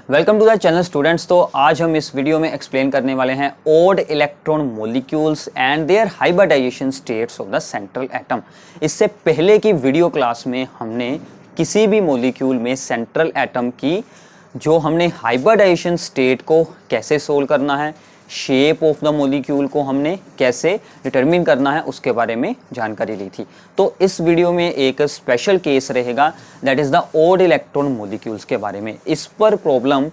Welcome to the channel students. तो आज हम इस वीडियो में एक्सप्लेन करने वाले हैं odd electron molecules and their hybridisation states of the central atom. इससे पहले की वीडियो क्लास में हमने किसी भी मॉलिक्यूल में सेंट्रल एटम की जो हमने हाइब्रिडाइजेशन स्टेट को कैसे सोल्व करना है, शेप ऑफ द मॉलिक्यूल को हमने कैसे डिटरमिन करना है, उसके बारे में जानकारी ली थी। तो इस वीडियो में एक स्पेशल केस रहेगा, that is the odd electron molecules के बारे में। इस पर problem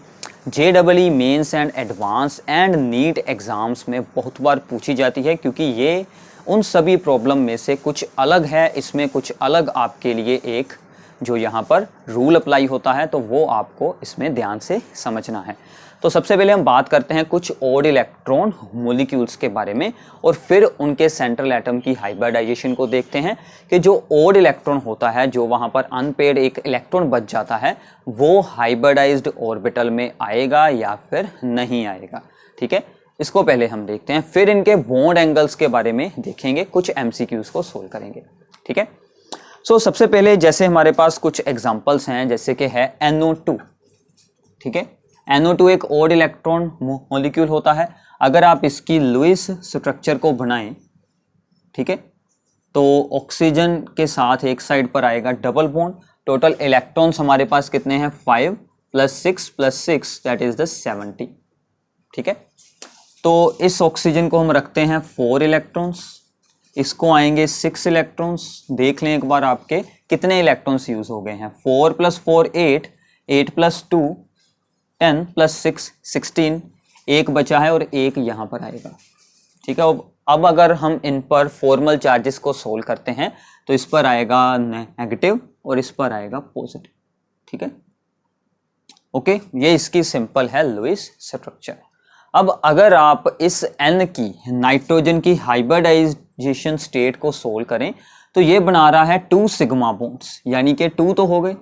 JEE mains and advance and NEET exams में बहुत बार पूछी जाती है, क्योंकि ये उन सभी प्रॉब्लम में से कुछ अलग है। इसमें कुछ अलग आपके लिए एक जो यहाँ पर रूल अप्लाई होता है, तो वो आपको इसमें ध्यान से समझना है। तो सबसे पहले हम बात करते हैं कुछ ओड इलेक्ट्रॉन मॉलिक्यूल्स के बारे में, और फिर उनके सेंट्रल एटम की हाइब्रिडाइजेशन को देखते हैं कि जो ओड इलेक्ट्रॉन होता है, जो वहाँ पर अनपेयर्ड एक इलेक्ट्रॉन बच जाता है, वो हाइब्रिडाइज्ड ऑर्बिटल में आएगा या फिर नहीं आएगा। ठीक है, इसको पहले हम देखते हैं, फिर इनके बॉन्ड एंगल्स के बारे में देखेंगे, कुछ MCQs को सोल्व करेंगे। ठीक है, सबसे पहले जैसे हमारे पास कुछ एग्जांपल्स हैं, जैसे कि है NO2। ठीक है, NO2 एक ओड इलेक्ट्रॉन मॉलिक्यूल होता है। अगर आप इसकी लुईस स्ट्रक्चर को बनाएं, ठीक है, तो ऑक्सीजन के साथ एक साइड पर आएगा डबल बॉन्ड। टोटल इलेक्ट्रॉन्स हमारे पास कितने हैं, 5 + 6 + 6 दैट इज द 70। ठीक है, तो इस ऑक्सीजन को हम रखते हैं 4 इलेक्ट्रॉन्स, इसको आएंगे 6 इलेक्ट्रॉन्स। देख लें एक बार आपके कितने इलेक्ट्रॉन्स यूज हो गए हैं। 4 + 4 8, 8 + 2 10 + 6 16, एक बचा है और एक यहाँ पर आएगा। ठीक है, अब अगर हम इन पर फॉर्मल चार्जेस को सोल्व करते हैं, तो इस पर आएगा नेगेटिव और इस पर आएगा पॉजिटिव। ठीक है, ओके, ये इसकी सिंपल है लुईस स्ट्रक्चर। अब अगर आप इस N की नाइट्रोजन की हाइब्रिडाइजेशन स्टेट को सोल्व करें, तो ये बना रहा है 2 सिग्मा बॉन्ड्स, यानी कि 2 तो हो गए,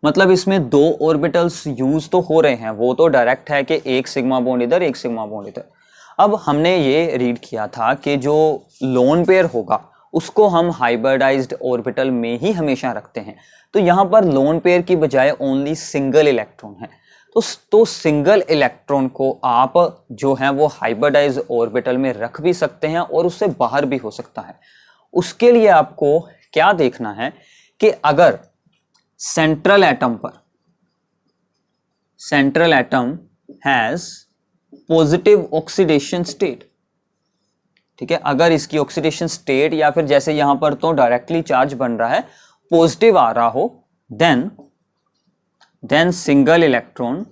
मतलब इसमें 2 ऑर्बिटल्स यूज तो हो रहे हैं। वो तो डायरेक्ट है कि एक सिग्मा बॉन्ड इधर, एक सिग्मा बॉन्ड इधर। अब हमने ये रीड किया था कि जो लोन पेयर होगा उसको हम हाइब्रिडाइज्ड ऑर्बिटल में ही हमेशा रखते हैं। तो यहाँ पर लोन पेयर की बजाय ओनली सिंगल इलेक्ट्रॉन है। तो सिंगल इलेक्ट्रॉन को आप जो है वो हाइब्रिडाइज ऑर्बिटल में रख भी सकते हैं और उससे बाहर भी हो सकता है। उसके लिए आपको क्या देखना है कि अगर central atom has positive oxidation state, ठीक है, अगर इसकी ऑक्सीडेशन स्टेट या फिर जैसे यहां पर तो डायरेक्टली चार्ज बन रहा है पॉजिटिव आ रहा हो, then single electron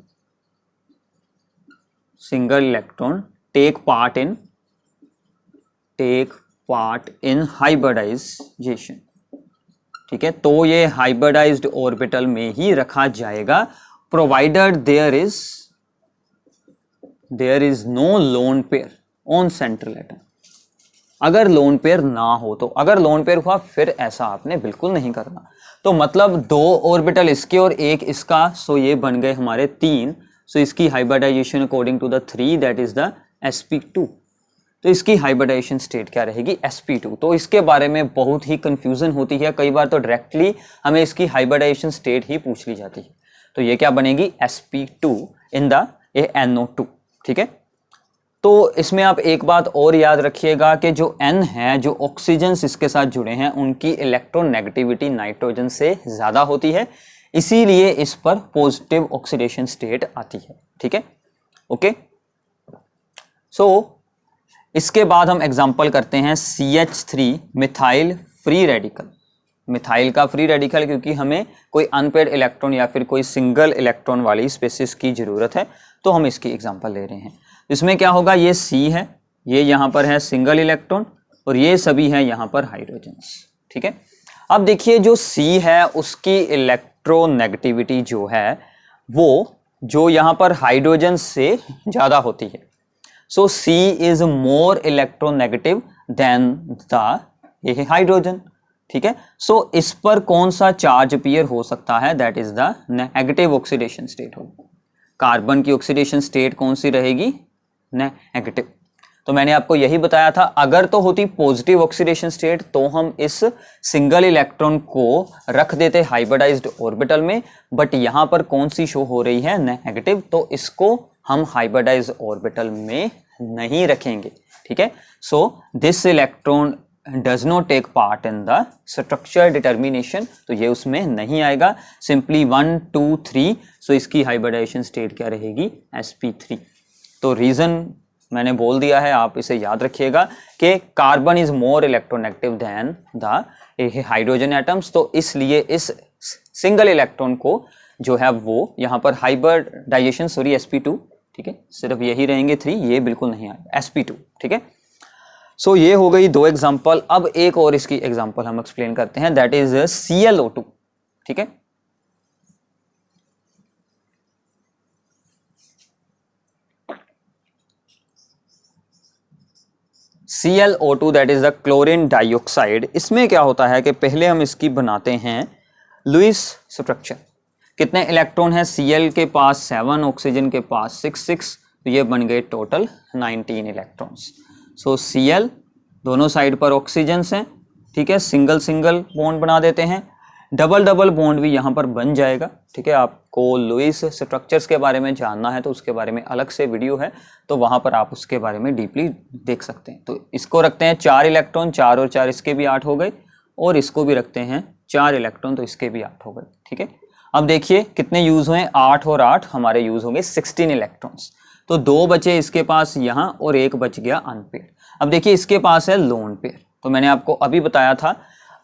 take part in hybridisation. ठीक है, तो ये हाइब्रिडाइज्ड ऑर्बिटल में ही रखा जाएगा, provided there is no lone pair on central atom. अगर लोन पेयर ना हो तो, अगर लोन पेयर हुआ फिर ऐसा आपने बिल्कुल नहीं करना। तो मतलब 2 ऑर्बिटल इसके और एक इसका, सो ये बन गए हमारे 3। सो इसकी hybridisation according to the 3 that is the sp2। तो इसकी हाइब्रिडाइजेशन स्टेट क्या रहेगी, sp2। तो इसके बारे में बहुत ही कंफ्यूजन होती है, कई बार तो डायरेक्टली हमें इसकी हाइब्रिडाइजेशन स्टेट ही पूछ ली जाती है। तो ये क्या बनेगी, sp2 इन द NO2। ठीक है, तो इसमें आप एक बात और याद रखिएगा कि जो N है, जो ऑक्सीजन्स इसके साथ जुड़े हैं, उनकी इलेक्ट्रोनेगेटिविटी नाइट्रोजन से ज़्यादा होती है, इसीलिए इस पर पॉजिटिव ऑक्सीडेशन स्टेट आती है। ठीक है, ओके। इसके बाद हम एग्जांपल करते हैं CH3 methyl free radical. Methyl का फ्री रेडिकल, क्योंकि हमें कोई अनपेयर्ड इलेक्ट्रॉन या फिर कोई सिंगल इलेक्ट्रॉन वाली स्पेसिस की ज़रूरत है, तो हम इसकी एग्जांपल ले रहे हैं। इसमें क्या होगा, ये C है, ये यहाँ पर है सिंगल इलेक्ट्रॉन और ये सभी हैं यहाँ पर हाइड्रोजन्स। ठीक है, अब देखिए जो C है उसकी इलेक्ट्रोनेगेटिविटी जो है वो जो यहाँ पर हाइड्रोजन से ज़्यादा होती है। सो C is more electronegative than the ये हाइड्रोजन। ठीक है, सो इस पर कौन सा चार्ज अपीयर हो सकता है, that is the negative oxidation state होगी। कार्बन की ऑक्सीडेशन स्टेट कौन सी रहेगी, नेगेटिव। तो मैंने आपको यही बताया था, अगर तो होती पॉजिटिव ऑक्सीडेशन स्टेट तो हम इस सिंगल इलेक्ट्रॉन को रख देते हाइब्रिडाइज्ड ऑर्बिटल में, बट यहां पर कौन सी शो हो रही है, नेगेटिव, तो इसको हम हाइब्रिडाइज्ड ऑर्बिटल में नहीं रखेंगे। ठीक है, so this electron does not take part in the structure determination, तो ये उसमें नहीं आएगा। सिंपली 1 2 3, सो इसकी हाइब्रिडाइजेशन स्टेट क्या रहेगी, sp3। तो रीजन मैंने बोल दिया है, आप इसे याद रखिएगा कि carbon is more electronegative than the hydrogen atoms, तो इसलिए इस सिंगल इलेक्ट्रॉन को जो है वो यहाँ पर हाइब्रिडाइजेशन sp2, ठीक है, सिर्फ यही रहेंगे 3, ये बिल्कुल नहीं आएगा sp2। ठीक है, सो ये हो गई 2 एग्जांपल। अब एक और इसकी एग्जांपल हम एक्सप्लेन करते हैं, दैट इज ClO2। ठीक है, ClO2 that is the chlorine dioxide. इसमें क्या होता है कि पहले हम इसकी बनाते हैं लुईस स्ट्रक्चर। कितने इलेक्ट्रॉन है, Cl के पास 7, ऑक्सीजन के पास 6, तो ये बन गए टोटल 19 इलेक्ट्रॉन्स। सो Cl दोनों साइड पर ऑक्सीजन्स हैं, ठीक है, सिंगल सिंगल बॉन्ड बना देते हैं, डबल डबल बॉन्ड भी यहाँ पर बन जाएगा। ठीक है, आपको लुईस स्ट्रक्चर्स के बारे में जानना है तो उसके बारे में अलग से वीडियो है, तो वहाँ पर आप उसके बारे में डीपली देख सकते हैं। तो इसको रखते हैं 4 इलेक्ट्रॉन, 4 और 4 इसके भी 8 हो गए, और इसको भी रखते हैं 4 इलेक्ट्रॉन, तो इसके भी 8 हो गए। ठीक है, अब देखिए कितने यूज हुए, 8 और 8 हमारे यूज होंगे 16 इलेक्ट्रॉन्स। तो 2 बचे इसके पास यहाँ और 1 बच गया अनपेयर्ड। अब देखिए इसके पास है लोन पेयर, तो मैंने आपको अभी बताया था।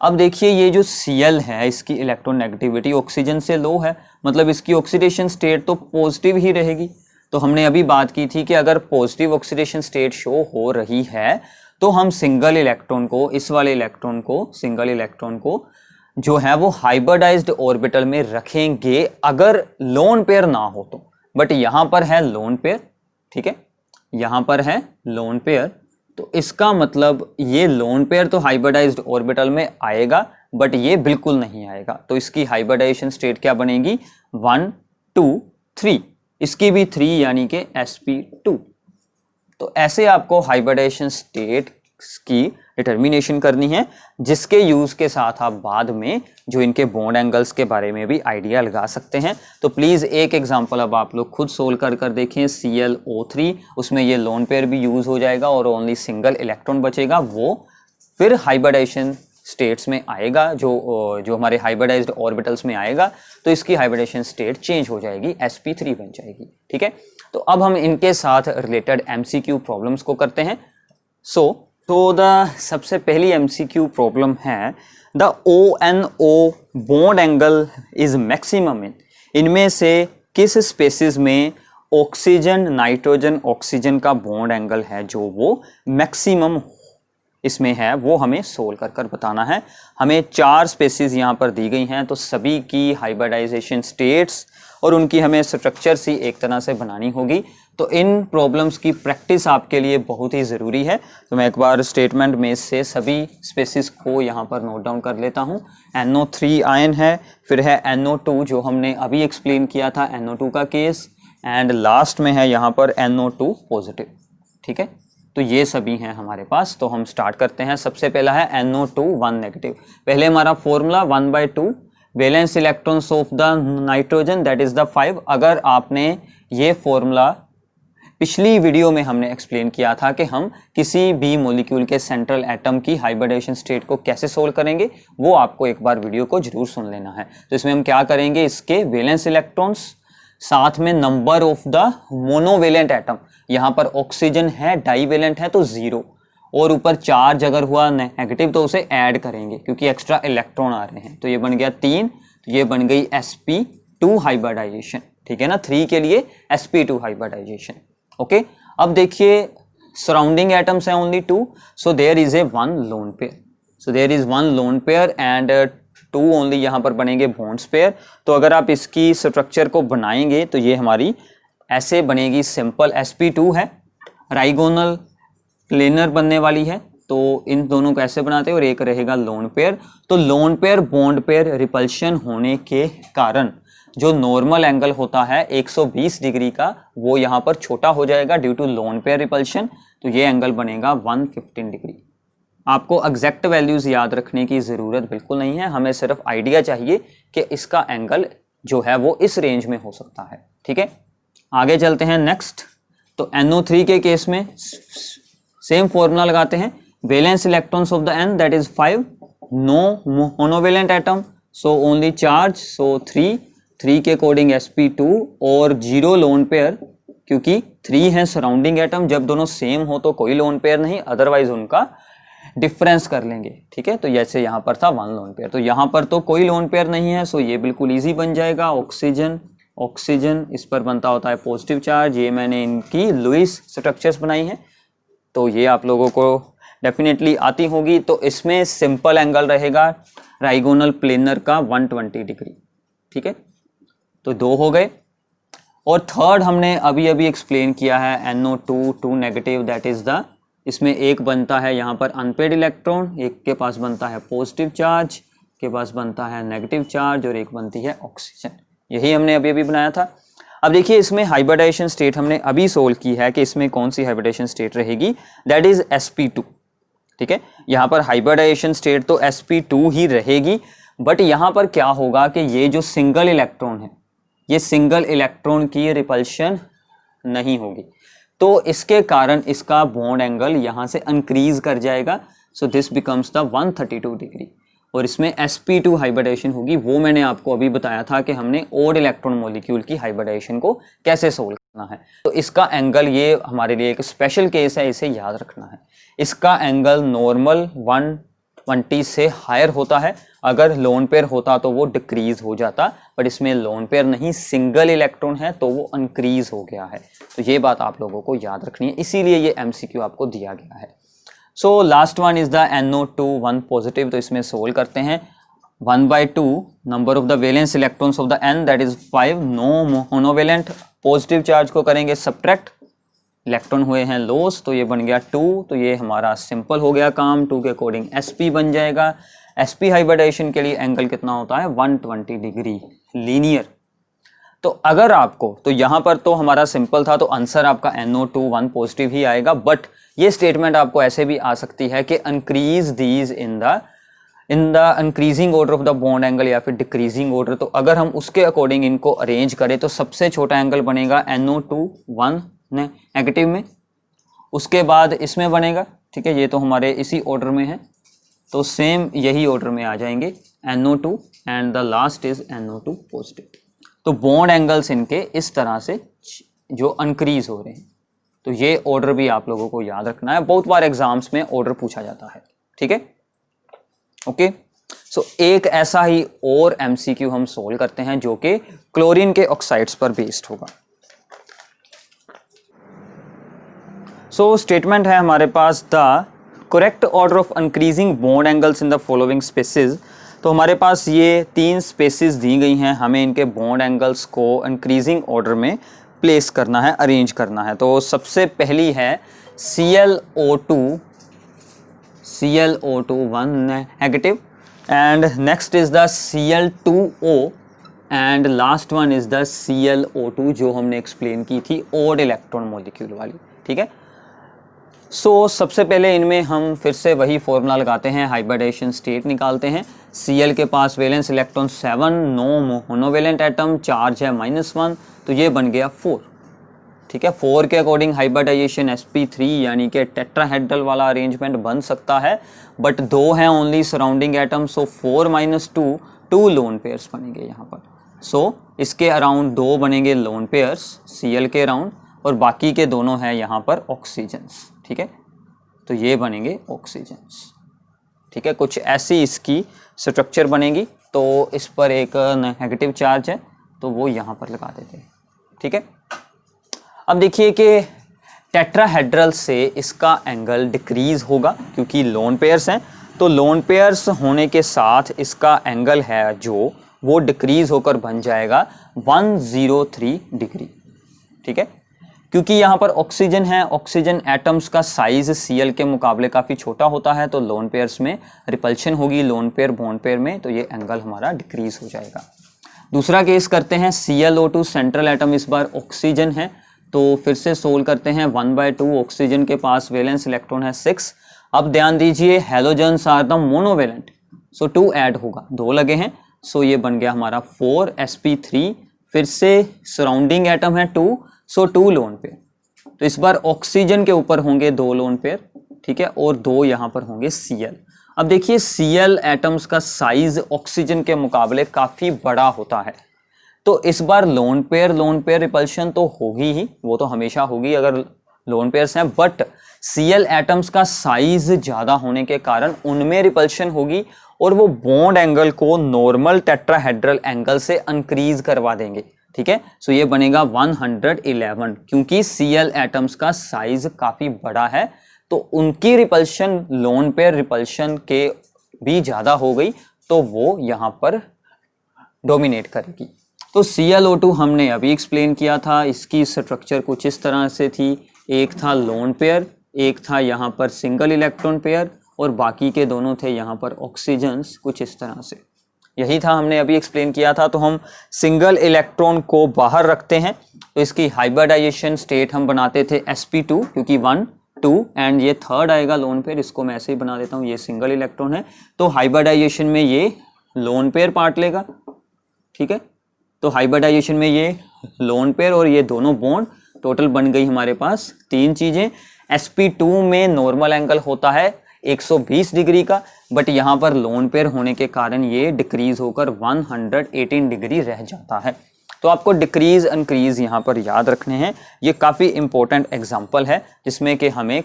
अब देखिए ये जो Cl है, इसकी इलेक्ट्रोनेगेटिविटी ऑक्सीजन से लो है, मतलब इसकी ऑक्सीडेशन स्टेट तो पॉजिटिव ही रहेगी। तो हमने अभी बात की थी कि अगर पॉजिटिव ऑक्सीडेशन स्टेट शो हो रही है तो हम सिंगल इलेक्ट्रॉन को, इस वाले इलेक्ट्रॉन को, सिंगल इलेक्ट्रॉन को जो है वो हाइब्रिडाइज्ड ऑर्बिटल में रखेंगे अगर लोन पेयर ना हो तो। बट यहाँ पर है लोन पेयर, ठीक है, यहाँ पर है लोन पेयर, तो इसका मतलब ये लोन पेयर तो हाइब्रिडाइज्ड ऑर्बिटल में आएगा, बट ये बिल्कुल नहीं आएगा। तो इसकी हाइब्रिडाइजेशन स्टेट क्या बनेगी, 1 2 3, इसकी भी 3 यानी कि sp2। तो ऐसे आपको हाइब्रिडाइजेशन स्टेट की डिटर्मिनेशन करनी है, जिसके यूज के साथ आप बाद में जो इनके बॉन्ड एंगल्स के बारे में भी आइडिया लगा सकते हैं। तो प्लीज एक एग्जांपल अब आप लोग खुद सोल्व कर देखें, ClO3, उसमें ये लोन पेयर भी यूज हो जाएगा और ओनली सिंगल इलेक्ट्रॉन बचेगा, वो फिर हाइब्रिडाइजेशन स्टेट्स में आएगा, जो हमारे हाइब्रिडाइज्ड ऑर्बिटल्स में आएगा, तो इसकी हाइब्रिडाइजेशन स्टेट चेंज हो जाएगी, sp3 बन जाएगी। ठीक है, तो अब हम इनके साथ रिलेटेड MCQ प्रॉब्लम्स को करते हैं। तो द सबसे पहली MCQ प्रॉब्लम है, the ONO bond angle is maximum इनमें से किस स्पेसिस में ऑक्सीजन नाइट्रोजन ऑक्सीजन का बॉन्ड एंगल है जो वो मैक्सिमम इसमें है, वो हमें सोल्व कर बताना है। हमें 4 स्पेसिस यहाँ पर दी गई हैं, तो सभी की हाइब्रिडाइजेशन स्टेट्स और उनकी हमें स्ट्रक्चर सी एक तरह से बनानी होगी। तो इन प्रॉब्लम्स की प्रैक्टिस आपके लिए बहुत ही ज़रूरी है। तो मैं एक बार स्टेटमेंट में से सभी स्पेसिस को यहाँ पर नोट डाउन कर लेता हूँ। NO3 आयन है, फिर है NO2 जो हमने अभी एक्सप्लेन किया था NO2 का केस, एंड लास्ट में है यहाँ पर NO2 पॉजिटिव। ठीक है, तो ये सभी हैं हमारे पास। तो हम स्टार्ट करते हैं। सबसे पहला है NO2 1 नेगेटिव। पहले हमारा formula 1/2 valence electrons of the nitrogen that is the 5। अगर आपने ये फॉर्मूला पिछली वीडियो में हमने एक्सप्लेन किया था कि हम किसी भी मॉलिक्यूल के सेंट्रल एटम की हाइब्रिडाइजेशन स्टेट को कैसे सोल्व करेंगे, वो आपको एक बार वीडियो को जरूर सुन लेना है। तो इसमें हम क्या करेंगे, इसके वैलेंस इलेक्ट्रॉन्स साथ में number of the monovalent atom, यहाँ पर ऑक्सीजन है, डाईवेलेंट है तो 0, और ऊपर चार्ज अगर हुआ नेगेटिव तो उसे ऐड करेंगे क्योंकि एक्स्ट्रा इलेक्ट्रॉन आ रहे हैं। तो ये बन गया 3, तो ये बन गई sp2 हाइब्रिडाइजेशन। ठीक है ना, 3 के लिए sp2 हाइब्रिडाइजेशन। ओके, अब देखिए सराउंडिंग एटम्स हैं only 2, so there is a 1 lone pair, so there is 1 lone pair and 2 only यहाँ पर बनेंगे बॉन्ड्स पेयर। तो अगर आप इसकी स्ट्रक्चर को बनाएंगे तो ये हमारी ऐसे बनेगी, सिंपल sp2 है, राइगोनल प्लेनर बनने वाली है, तो इन दोनों को ऐसे बनाते हैं और एक रहेगा लोन पेयर। तो lone pair bond pair repulsion होने के कारण जो नॉर्मल एंगल होता है 120 डिग्री का वो यहाँ पर छोटा हो जाएगा due to lone pair repulsion, तो ये एंगल बनेगा 115 डिग्री। आपको एग्जैक्ट वैल्यूज याद रखने की ज़रूरत बिल्कुल नहीं है, हमें सिर्फ आइडिया चाहिए कि इसका एंगल जो है वो इस रेंज में हो सकता है। ठीक है, आगे चलते हैं नेक्स्ट। तो NO3 के केस में सेम फॉर्मूला लगाते हैं, valence electrons of the N that is 5, no monovalent atom so only charge, so 3 के अकॉर्डिंग sp2 और 0 लोन पेयर, क्योंकि 3 है सराउंडिंग एटम, जब दोनों सेम हो तो कोई लोन पेयर नहीं, अदरवाइज उनका डिफरेंस कर लेंगे। ठीक है, तो जैसे यहाँ पर था 1 लोन पेयर, तो यहाँ पर तो कोई लोन पेयर नहीं है, सो ये बिल्कुल इजी बन जाएगा। ऑक्सीजन ऑक्सीजन इस पर बनता होता है पॉजिटिव चार्ज, ये मैंने इनकी लुईस स्ट्रक्चर्स बनाई हैं तो ये आप लोगों को डेफिनेटली आती होगी। तो इसमें सिंपल एंगल रहेगा ट्राइगोनल प्लेनर का 120 डिग्री। ठीक है, तो 2 हो गए। और थर्ड हमने अभी अभी एक्सप्लेन किया है NO2 2 negative, that is the, इसमें एक बनता है यहाँ पर अनपेड इलेक्ट्रॉन, एक के पास बनता है पॉजिटिव चार्ज, के पास बनता है नेगेटिव चार्ज और एक बनती है ऑक्सीजन। यही हमने अभी अभी बनाया था। अब देखिए इसमें हाइब्रिडाइजेशन स्टेट हमने अभी सोल्व की है कि इसमें कौन सी हाइब्रिडाइजेशन स्टेट रहेगी, दैट इज sp2। ठीक है, यहाँ पर हाइब्रिडाइजेशन स्टेट तो sp2 ही रहेगी, बट यहाँ पर क्या होगा कि ये जो सिंगल इलेक्ट्रॉन है, ये सिंगल इलेक्ट्रॉन की रिपल्शन नहीं होगी, तो इसके कारण इसका बॉन्ड एंगल यहाँ से इंक्रीज कर जाएगा, so this becomes the 132 degree. और इसमें sp2 हाइब्रिडाइजेशन होगी, वो मैंने आपको अभी बताया था कि हमने ओड इलेक्ट्रॉन मॉलिक्यूल की हाइब्रिडाइजेशन को कैसे सोल्व करना है। तो इसका एंगल, ये हमारे लिए एक स्पेशल केस है, इसे याद रखना है। इसका एंगल नॉर्मल 120 से हायर होता है, अगर लोन पेयर होता तो वो डिक्रीज हो जाता, बट इसमें लोन पेयर नहीं, सिंगल इलेक्ट्रॉन है तो वो इंक्रीज हो गया है। तो ये बात आप लोगों को याद रखनी है, इसीलिए ये MCQ आपको दिया गया है। So last one is the NO2 1 positive, तो इसमें सोल्व करते हैं। 1/2 number of the valence electrons of the N that is 5, no monovalent, positive charge को करेंगे सब्ट्रैक्ट, इलेक्ट्रॉन हुए हैं लॉस, तो ये बन गया 2, तो ये हमारा सिंपल हो गया काम, 2 के अकॉर्डिंग sp बन जाएगा। sp हाइब्रिडाइजेशन के लिए एंगल कितना होता है 120 डिग्री लीनियर। तो अगर आपको, तो यहाँ पर तो हमारा सिंपल था, तो आंसर आपका NO2 1 पॉजिटिव ही आएगा, बट ये स्टेटमेंट आपको ऐसे भी आ सकती है कि increase these in the increasing order of the bond angle या फिर डिक्रीजिंग ऑर्डर। तो अगर हम उसके अकॉर्डिंग इनको अरेंज करें तो सबसे छोटा एंगल बनेगा NO2 1 नेगेटिव में, उसके बाद इसमें बनेगा। ठीक है, ये तो हमारे इसी ऑर्डर में है, तो सेम यही ऑर्डर में आ जाएंगे NO2 and the last is NO2 positive. तो बॉन्ड एंगल्स इनके इस तरह से जो इंक्रीज हो रहे हैं, तो ये ऑर्डर भी आप लोगों को याद रखना है, बहुत बार एग्जाम्स में ऑर्डर पूछा जाता है। ठीक है, ओके। सो एक ऐसा ही और MCQ हम सोल्व करते हैं जो कि क्लोरीन के ऑक्साइड्स पर बेस्ड होगा। सो स्टेटमेंट है हमारे पास, the correct order of increasing bond angles in the following species. तो हमारे पास ये 3 स्पेसिस दी गई हैं, हमें इनके बॉन्ड एंगल्स को इंक्रीजिंग ऑर्डर में प्लेस करना है, अरेंज करना है। तो सबसे पहली है ClO2 1 negative, and next is the Cl2O, and last one is the ClO2 जो हमने एक्सप्लेन की थी ओड इलेक्ट्रॉन मॉलिक्यूल वाली। ठीक है, सो सबसे पहले इनमें हम फिर से वही फॉर्मूला लगाते हैं, हाइब्रिडाइजेशन स्टेट निकालते हैं। Cl के पास valence electron 7, no monovalent atom, charge है -1, तो ये बन गया 4। ठीक है, 4 के अकॉर्डिंग हाइब्रिडाइजेशन sp3 यानी कि टेट्राहेड्रल वाला अरेंजमेंट बन सकता है, बट 2 हैं ओनली सराउंडिंग एटम, सो 4 - 2 लोन पेयर्स बनेंगे यहाँ पर। सो इसके अराउंड 2 बनेंगे लोन पेयर्स Cl के अराउंड, और बाकी के दोनों हैं यहाँ पर ऑक्सीजन्स। ठीक है, तो ये बनेंगे ऑक्सीजन्स। ठीक है, कुछ ऐसी इसकी स्ट्रक्चर बनेगी, तो इस पर एक नेगेटिव चार्ज है तो वो यहाँ पर लगा देते हैं। ठीक है, अब देखिए कि टेट्राहेड्रल से इसका एंगल डिक्रीज होगा क्योंकि लोन पेयर्स हैं, तो लोन पेयर्स होने के साथ इसका एंगल है जो वो डिक्रीज होकर बन जाएगा 103 डिग्री। ठीक है, क्योंकि यहाँ पर ऑक्सीजन है, ऑक्सीजन एटम्स का साइज Cl के मुकाबले काफ़ी छोटा होता है, तो लोन पेयर्स में रिपल्शन होगी लोन पेयर बॉन्ड पेयर में, तो ये एंगल हमारा डिक्रीज हो जाएगा। दूसरा केस करते हैं ClO2 सेंट्रल एटम, इस बार ऑक्सीजन है, तो फिर से सोल्व करते हैं। 1/2 ऑक्सीजन के पास वैलेंस इलेक्ट्रॉन है 6। अब ध्यान दीजिए halogens are the monovalent, so 2 add होगा, 2 लगे हैं, सो ये बन गया हमारा 4 sp3। फिर से सराउंडिंग एटम है 2, सो 2 लोन पेयर। तो इस बार ऑक्सीजन के ऊपर होंगे 2 लोन पेयर, ठीक है, और 2 यहाँ पर होंगे Cl। अब देखिए Cl एटम्स का साइज ऑक्सीजन के मुकाबले काफी बड़ा होता है, तो इस बार लोन पेयर रिपल्शन तो होगी ही, वो तो हमेशा होगी अगर लोन पेयर्स हैं, बट Cl एटम्स का साइज ज्यादा होने के कारण उनमें रिपल्शन होगी और वो बॉन्ड एंगल को नॉर्मल टेट्राहेड्रल एंगल से इंक्रीज करवा देंगे, ठीक है। सो ये बनेगा 111, क्योंकि Cl एटम्स का साइज काफी बड़ा है, तो उनकी रिपल्शन लोन पेयर रिपल्शन के भी ज्यादा हो गई, तो वो यहां पर डोमिनेट करेगी। तो ClO2 हमने अभी एक्सप्लेन किया था, इसकी स्ट्रक्चर कुछ इस तरह से थी, एक था लोन पेयर, एक था यहाँ पर सिंगल इलेक्ट्रॉन पेयर, और बाकी के दोनों थे यहाँ पर ऑक्सीजन्स, कुछ इस तरह से। यही था हमने अभी एक्सप्लेन किया था। तो हम सिंगल इलेक्ट्रॉन को बाहर रखते हैं, तो इसकी हाइब्रिडाइजेशन स्टेट हम बनाते थे sp2, क्योंकि 1 2 एंड ये थर्ड आएगा लोन पेयर, इसको मैं ऐसे ही बना देता हूँ, ये सिंगल इलेक्ट्रॉन है, तो हाइब्रिडाइजेशन में ये लोन पेयर पार्ट लेगा, ठीक है। तो हाइब्रिडाइजेशन में ये लोन पेयर और ये दोनों बॉन्ड, टोटल बन गई हमारे पास 3 चीजें। sp2 में नॉर्मल एंगल होता है 120 डिग्री का, बट यहाँ पर लोन पेयर होने के कारण ये डिक्रीज होकर 118 डिग्री रह जाता है। तो आपको डिक्रीज इंक्रीज यहाँ पर याद रखने हैं। ये काफ़ी इंपॉर्टेंट एग्जाम्पल है जिसमें कि हमें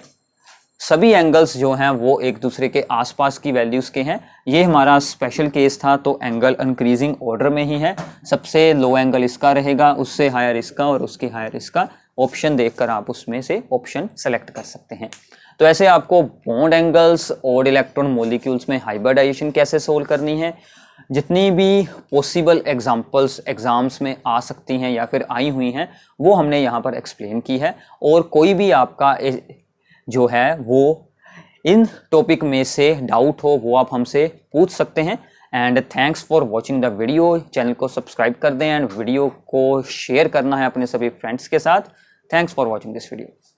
सभी एंगल्स जो हैं वो एक दूसरे के आसपास की वैल्यूज के हैं। ये हमारा स्पेशल केस था, तो एंगल इंक्रीजिंग ऑर्डर में ही है, सबसे लो एंगल इसका रहेगा, उससे हायर इसका और उसके हायर इसका। ऑप्शन देखकर आप उसमें से ऑप्शन सेलेक्ट कर सकते हैं। तो ऐसे आपको बॉन्ड एंगल्स और इलेक्ट्रॉन मॉलिक्यूल्स में हाइब्रिडाइजेशन कैसे सोल्व करनी है, जितनी भी पॉसिबल एग्जांपल्स एग्जाम्स में आ सकती हैं या फिर आई हुई हैं, वो हमने यहाँ पर एक्सप्लेन की है। और कोई भी आपका जो है वो इन टॉपिक में से डाउट हो वो आप हमसे पूछ सकते हैं। And thanks for watching the video. Channel को सब्सक्राइब कर दें एंड वीडियो को शेयर करना है अपने सभी फ्रेंड्स के साथ। Thanks for watching this video.